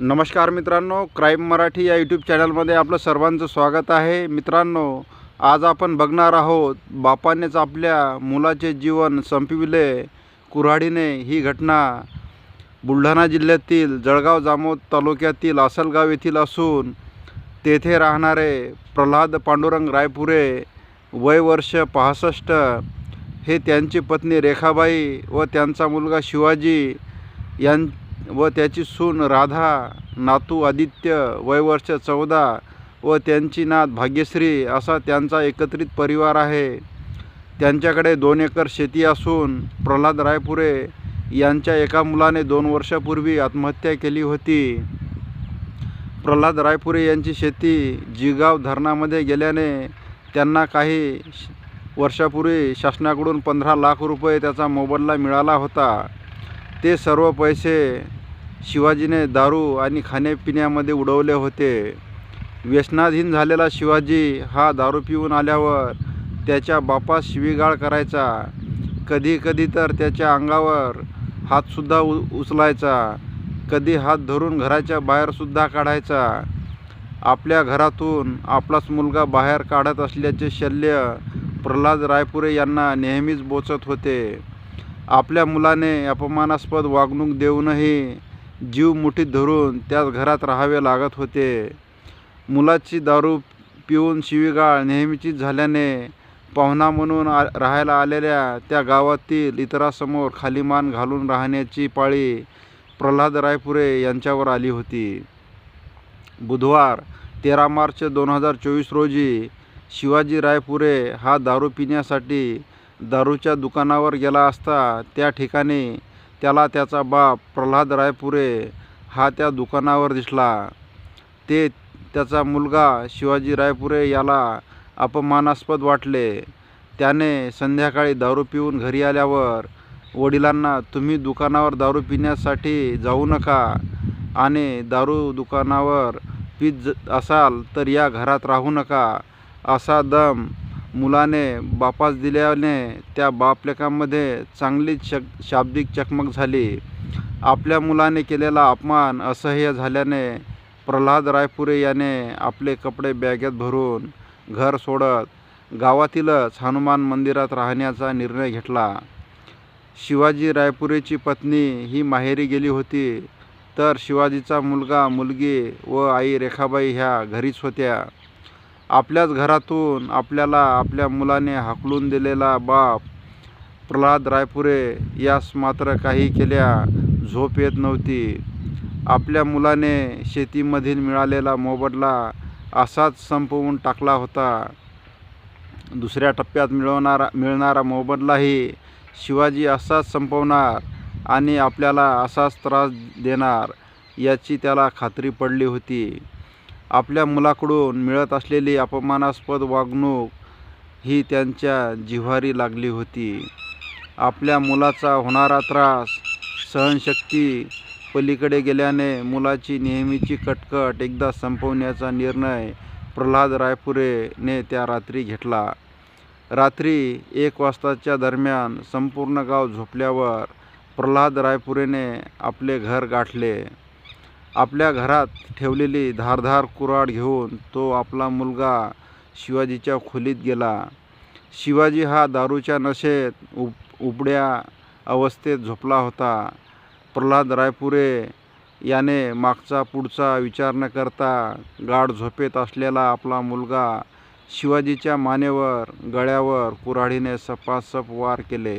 नमस्कार मित्रांनो, क्राईम मराठी या यूट्यूब चॅनलमध्ये आपलं सर्वांचं स्वागत आहे. मित्रांनो, आज आपण बघणार आहोत बापानेच आपल्या मुलाचे जीवन संपविले कुऱ्हाडीने. ही घटना बुलढाणा जिल्ह्यातील जळगाव जामोद तालुक्यातील आसलगाव येथील असून तेथे राहणारे प्रल्हाद पांडुरंग रायपुरे वय वर्ष 65 हे त्यांची पत्नी रेखाबाई व त्यांचा मुलगा शिवाजी व त्याची सून राधा, नातू आदित्य वय वर्ष 14 व त्यांची नात भाग्यश्री असा त्यांचा एकत्रित परिवार आहे. त्यांच्याकडे 2 एकर शेती असून प्रल्हाद रायपुरे यांच्या एका मुलाने 2 वर्षापूर्वी आत्महत्या केली होती. प्रल्हाद रायपुरे यांची शेती जिगाव धरणामध्ये गेल्याने त्यांना काही वर्षापूर्वी शासनाकडून 15 लाख रुपये त्याचा मोबदला मिळाला होता. ते सर्व पैसे शिवाजीने दारू आणि खाण्यापिण्यामध्ये उडवले होते. व्यसनाधीन झालेला शिवाजी हा दारू पिऊन आल्यावर त्याच्या बापास शिवीगाळ करायचा. कधी कधी तर त्याच्या अंगावर हातसुद्धा उचलायचा. कधी हात धरून घराच्या बाहेरसुद्धा काढायचा. आपल्या घरातून आपलाच मुलगा बाहेर काढत असल्याचे शल्य प्रल्हाद रायपुरे यांना नेहमीच बोचत होते. आपल्या मुलाने अपमानास्पद वागणूक देऊनही जीव मुठीत धरून त्याच घरात राहावे लागत होते. मुलाची दारू पिऊन शिवीगाळ नेहमीचीच झाल्याने पाहुणा म्हणून राहायला आलेल्या त्या गावातील इतरांसमोर खाली मान घालून राहण्याची पाळी प्रल्हाद रायपुरे यांच्यावर आली होती. बुधवार 13 मार्च 2024 रोजी शिवाजी रायपुरे हा दारू पिण्यासाठी दारूच्या दुकानावर गेला असता त्या ठिकाणी त्याला त्याचा बाप प्रल्हाद रायपुरे हा त्या दुकानावर दिसला. ते त्याचा मुलगा शिवाजी रायपुरे याला अपमानास्पद वाटले. त्याने संध्याकाळी दारू पिऊन घरी आल्यावर वडिलांना तुम्ही दुकानावर दारू पिण्यासाठी जाऊ नका आणि दारू दुकानावर पीत असाल तर या घरात राहू नका असा दम मुलाने बापास दिल्याने त्या बापलेकांमध्ये चांगलीच शाब्दिक चकमक झाली. आपल्या मुलाने केलेला अपमान असह्य झाल्याने प्रल्हाद रायपुरे याने आपले कपडे बॅगेत भरून घर सोडत गावातीलच हनुमान मंदिरात राहण्याचा निर्णय घेतला. शिवाजी रायपुरेची पत्नी ही माहेरी गेली होती तर शिवाजीचा मुलगा, मुलगी व आई रेखाबाई ह्या घरीच होत्या. आपल्याच घरातून आपल्याला आपल्या मुलाने हाकलून दिलेला बाप प्रल्हाद रायपुरे यास मात्र काही केल्या झोप येत नव्हती. आपल्या मुलाने शेतीमधील मिळालेला मोबदला असाच संपवून टाकला होता. दुसऱ्या टप्प्यात मिळणारा मोबदलाही शिवाजी असाच संपवणार आणि आपल्याला असाच त्रास देणार याची त्याला खात्री पडली होती. आपल्या मुलाकडून मिळत असलेली अपमानास्पद वागणूक ही त्यांच्या जिव्हारी लागली होती. आपल्या मुलाचा होणारा त्रास सहनशक्ती पलीकडे गेल्याने मुलाची नेहमीची कटकट एकदा संपवण्याचा निर्णय प्रल्हाद रायपुरेने त्या रात्री घेतला. रात्री 1 वाजताच्या दरम्यान संपूर्ण गाव झोपल्यावर प्रल्हाद रायपुरेने आपले घर गाठले. आपल्या घरात ठेवलेली धारदार कुऱ्हाड घेऊन तो आपला मुलगा शिवाजीच्या खोलीत गेला. शिवाजी हा दारूच्या नशेत उबड्या अवस्थेत झोपला होता. प्रल्हाद रायपुरे याने मागचा पुढचा विचार न करता गाढ झोपेत असलेला आपला मुलगा शिवाजीच्या मानेवर, गळ्यावर कुऱ्हाडीने सपासप वार केले.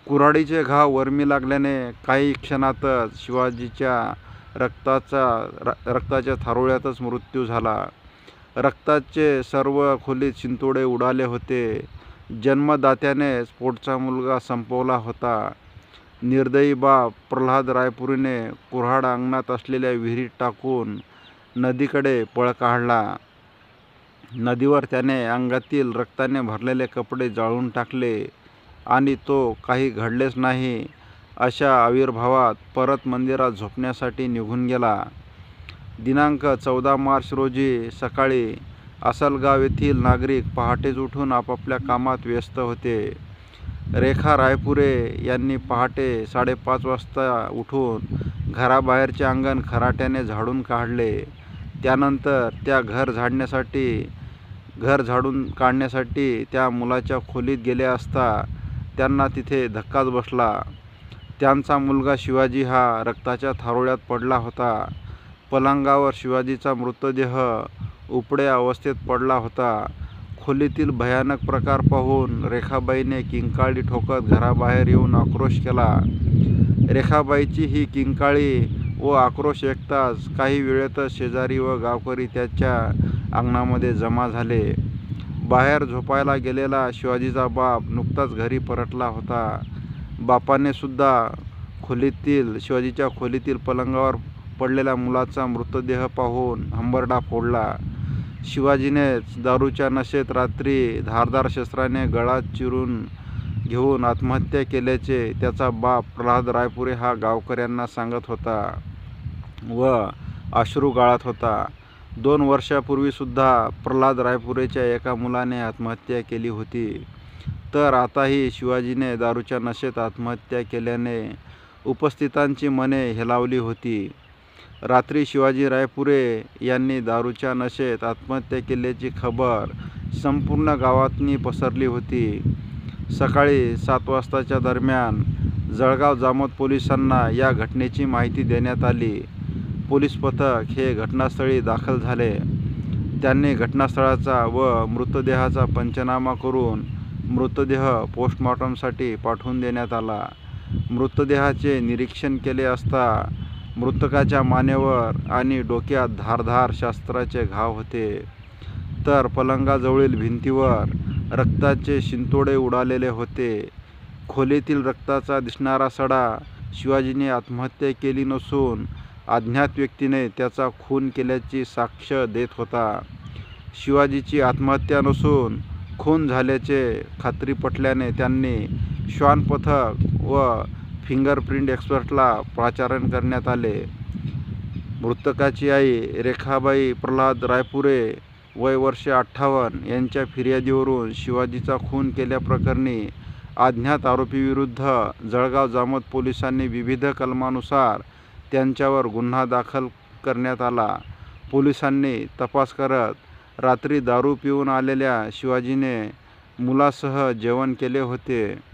कुऱ्हाडीचे घाव वर्मी लागल्याने काही क्षणातच शिवाजीच्या रक्ताच्या थारोळ्यातच मृत्यू झाला. रक्ताचे सर्व खोलीत शिंतोडे उडाले होते. जन्मदात्यानेच पोटचा मुलगा संपवला होता. निर्दयी बाप प्रल्हाद रायपुरेने कुऱ्हाड अंगणात असलेल्या विहिरीत टाकून नदीकडे पळ काढला. नदीवर त्याने अंगातील रक्ताने भरलेले कपडे जाळून टाकले आणि तो काही घडलेच नाही अशा आविर्भावात परत मंदिरात झोपण्यासाठी निघून गेला. दिनांक 14 मार्च रोजी सकाळी आसलगाव येथील नागरिक पहाटेच उठून आपापल्या कामात व्यस्त होते. रेखा रायपुरे यांनी पहाटे 5:30 वाजता उठून घराबाहेरचे अंगण खराट्याने झाडून काढले. त्यानंतर त्या घर झाडून काढण्यासाठी त्या मुलाच्या खोलीत गेले असता त्यांना तिथे धक्काच बसला. त्यांचा मुलगा शिवाजी हा रक्ताच्या थारोळ्यात पडला होता. पलंगावर शिवाजीचा मृतदेह उपड्या अवस्थेत पडला होता. खोलीतील भयानक प्रकार पाहून रेखाबाईने किंकाळी ठोकत घराबाहेर येऊन आक्रोश केला. रेखाबाईची ही किंकाळी व आक्रोश ऐकताच काही वेळातच शेजारी व गावकरी त्याच्या अंगणामध्ये जमा झाले. बाहेर झोपायला गेलेला शिवाजीचा बाप नुकताच घरी परतला होता. बापाने सुद्धा शिवाजीच्या खोलीतील पलंगावर पडलेल्या मुलाचा मृतदेह पाहून हंबरडा फोडला. शिवाजीनेच दारूच्या नशेत रात्री धारदार शस्त्राने गळा चिरून घेऊन आत्महत्या केल्याचे त्याचा बाप प्रल्हाद रायपुरे हा गावकऱ्यांना सांगत होता व अश्रू गाळत होता. 2 वर्षापूर्वीसुद्धा प्रल्हाद रायपुरेच्या एका मुलाने आत्महत्या केली होती. तर आताही शिवाजीने दारूच्या नशेत आत्महत्या केल्याने उपस्थितांची मने हेलावली होती. रात्री शिवाजी रायपुरे यांनी दारूच्या नशेत आत्महत्या केल्याची खबर संपूर्ण गावातनी पसरली होती. सकाळी 7 वाजताच्या दरम्यान जळगाव जामोद पोलिसांना या घटनेची माहिती देण्यात आली. पोलीस पथक हे घटनास्थळी दाखल झाले. त्यांनी घटनास्थळाचा व मृतदेहाचा पंचनामा करून मृतदेह पोस्टमॉर्टमसाठी पाठवून देण्यात आला. मृतदेहाचे निरीक्षण केले असता मृतकाच्या मानेवर आणि डोक्यात धारदार शस्त्राचे घाव होते. तर पलंगाजवळील भिंतीवर रक्ताचे शिंतोडे उडालेले होते. खोलीतील रक्ताचा दिसणारा सडा शिवाजीने आत्महत्या केली नसून अज्ञात व्यक्तीने त्याचा खून केल्याची साक्ष देत होता. शिवाजीची आत्महत्या नसून खून झाल्याचे खात्री पटल्याने त्यांनी श्वान पथक व फिंगरप्रिंट एक्सपर्टला पाचारण करण्यात आले. मृतकाची आई रेखाबाई प्रल्हाद रायपुरे वय वर्ष 58 यांच्या फिर्यादीवरून शिवाजीचा खून केल्याप्रकरणी अज्ञात आरोपीविरुद्ध जळगाव जामोद पोलिसांनी विविध कलमानुसार त्यांच्यावर गुन्हा दाखल करण्यात आला. पोलिसांनी तपास करत रात्री दारू पिऊन आलेल्या शिवाजीने मुलासह जेवण केले होते.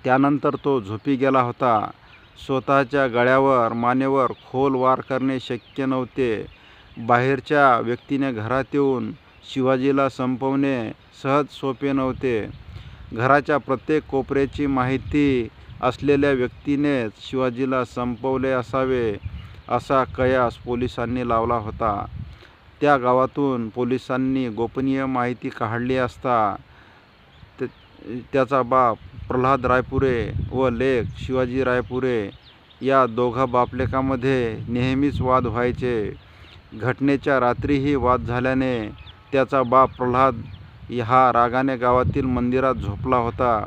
त्यानंतर तो झोपी गेला होता. स्वतःच्या गळ्यावर मानेवर खोल वार करणे शक्य नव्हते. बाहेरच्या व्यक्तीने घरात येऊन शिवाजीला संपवणे सहज सोपे नव्हते. घराच्या प्रत्येक कोपऱ्याची माहिती असलेल्या व्यक्तीनेच शिवाजीला संपवले असावे असा कयास पोलिसांनी लावला होता. त्या गावातून पोलिसांनी गोपनीय माहिती काढली असता त्याचा बाप प्रल्हाद रायपुरे व लेक शिवाजी रायपुरे या दोघा बापलेकामध्ये नेहमीच वाद व्हायचे. घटनेच्या रात्रीही वाद झाल्याने त्याचा बाप प्रल्हाद हा रागाने गावातील मंदिरात झोपला होता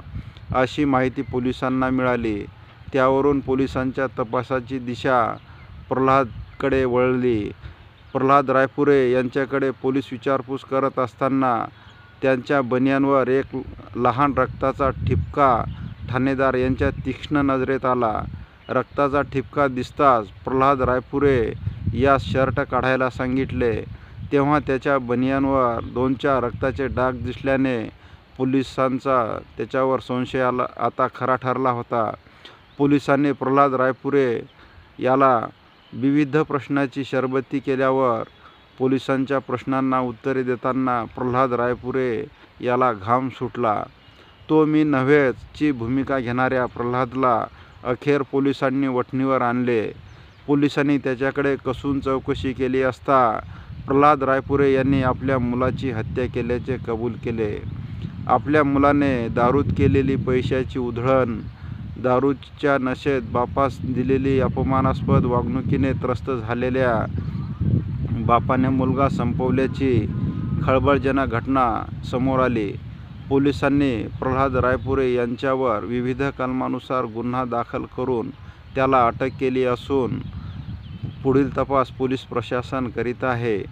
अशी माहिती पोलिसांना मिळाली. त्यावरून पोलिसांच्या तपासाची दिशा प्रल्हादकडे वळली. प्रल्हाद रायपुरे यांच्याकडे पोलीस विचारपूस करत असताना त्यांच्या बनियांवर एक लहान रक्ताचा ठिपका ठाणेदार यांच्या तीक्ष्ण नजरेत आला. रक्ताचा ठिपका दिसताच प्रल्हाद रायपुरे यास शर्ट काढायला सांगितले. तेव्हा त्याच्या बनियांवर 2-4 रक्ताचे डाग दिसल्याने पोलिसांचा त्याच्यावर संशय आता खरा ठरला होता. पोलिसांनी प्रल्हाद रायपुरे याला विविध प्रश्नाची शरबती केल्यावर पोलिसांच्या प्रश्नांना उत्तरे देताना प्रल्हाद रायपुरे याला घाम सुटला. तो मी नव्हेच ची भूमिका घेणाऱ्या प्रल्हादला अखेर पोलिसांनी वठणीवर आणले. पोलिसांनी त्याच्याकडे कसून चौकशी केली असता प्रल्हाद रायपुरे यांनी आपल्या मुलाची हत्या केल्याचे कबूल केले. आपल्या मुलाने दारूत केलेली पैशाची उधळण, दारूच्या नशेत बापास दिलेली अपमानास्पद वागणुकीने त्रस्त झालेल्या बापाने मुलगा संपवल्याची खळबळजनक घटना समोर आली. पोलिसांनी प्रल्हाद रायपुरे यांच्यावर विविध कलमानुसार गुन्हा दाखल करून त्याला अटक केली असून पुढील तपास पोलीस प्रशासन करीत आहे.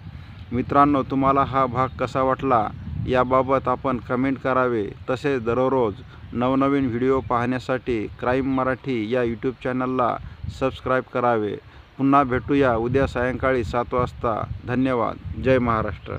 मित्रांनो, तुम्हाला हा भाग कसा वाटला याबाबत आपण कमेंट करावे. तसेच दररोज नवनवीन व्हिडिओ पाहण्यासाठी क्राईम मराठी या यूट्यूब चॅनलला सबस्क्राईब करावे. पुन्हा भेटूया उद्या सायंकाळी 7 वाजता. धन्यवाद. जय महाराष्ट्र.